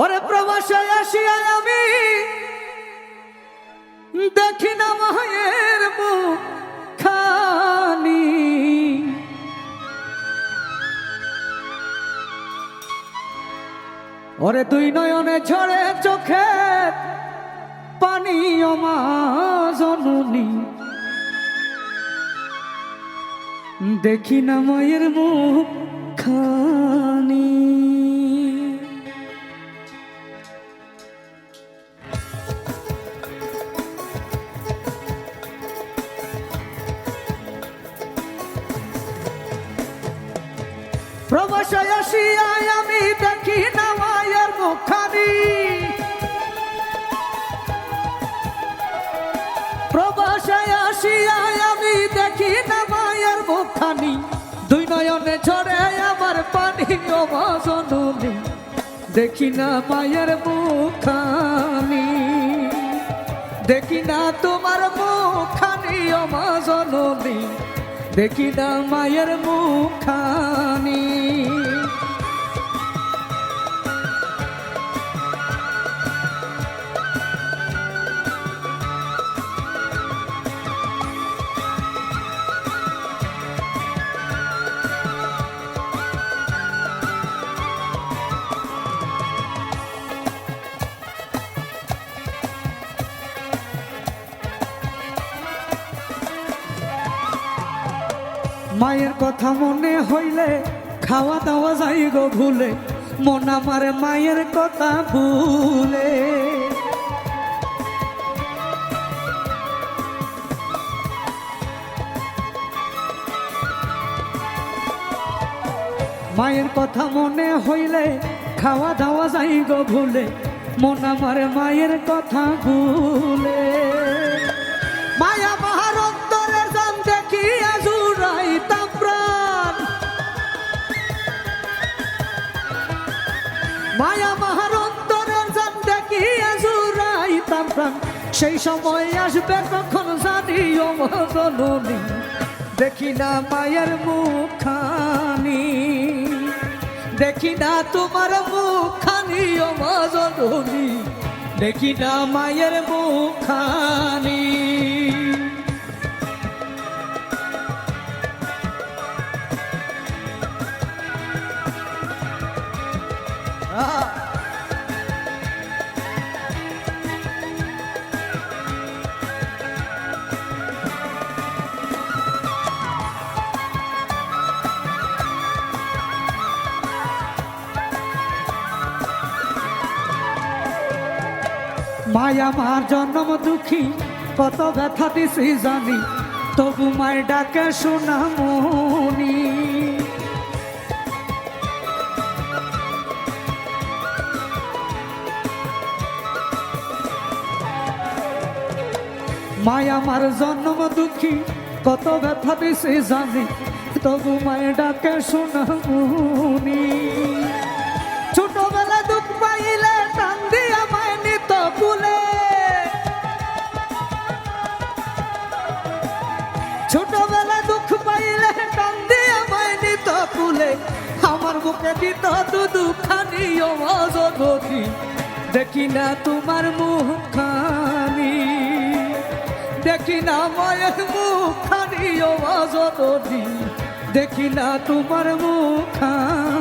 ওরে প্রবাসে আসিয়া আমি দেখি না মায়ের মুখখানি, ওরে দুই নয়নে ঝরে চোখে পানি ও মা জননী, দেখি না মায়ের মুখখানি। প্রবাসে আসিয়া আমি দেখি না মায়ের মুখখানি, প্রবাসে আসিয়া আমি দেখি না মায়ের মুখখানি, দুই নয়নে ঝরে আমার পানি ও মা জননী, দেখি না মায়ের মুখখানি, দেখি না তোমার মুখখানি ও মা জননী, দেখি না মায়ের মুখখানি। মায়ের কথা মনে হইলে খাওয়া দাওয়া যাই গো ভুলে, মন আমার মায়ের কথা ভুলে। মায়ের কথা মনে হইলে খাওয়া দাওয়া যাই গো ভুলে, মন আমার মায়ের কথা ভুলে। মায়া মাহার অন্তরে জান দেখিয়া জুড়াইতাম প্রাণ, মায়া মাহার অন্তরে জান দেখিয়া জুড়াইতাম প্রাণ, সেই সময় আসবে কখন জানিও মা জননী, দেখি না মায়ের মুখখানি, দেখি না তোমার মুখখানি ও মা জননী, দেখি না মায়ের মুখখানি। মায়া মার জন্ম দুঃখী কত ব্যথা দিছি জানি, তবু মায়ের ডাকে সোনামণি। মায়া মার জন্ম দুঃখী কত ব্যথা দিছি জানি, তবু মায়ের ডাকে সোনামণি। ছোটবেলা দুঃখ পাইলে টান দিয়া মায় নিত কুলে, ছোটবেলা দুঃখ পাইলে টান দিয়া মায় নিত কুলে, আমার বুকে দিত দুধখানি ও মা জননী, দেখি না তোমার মুখখানি, দেখি না মায়ের মুখখানি ও মা জননী, দেখি না তোমার মুখখানি।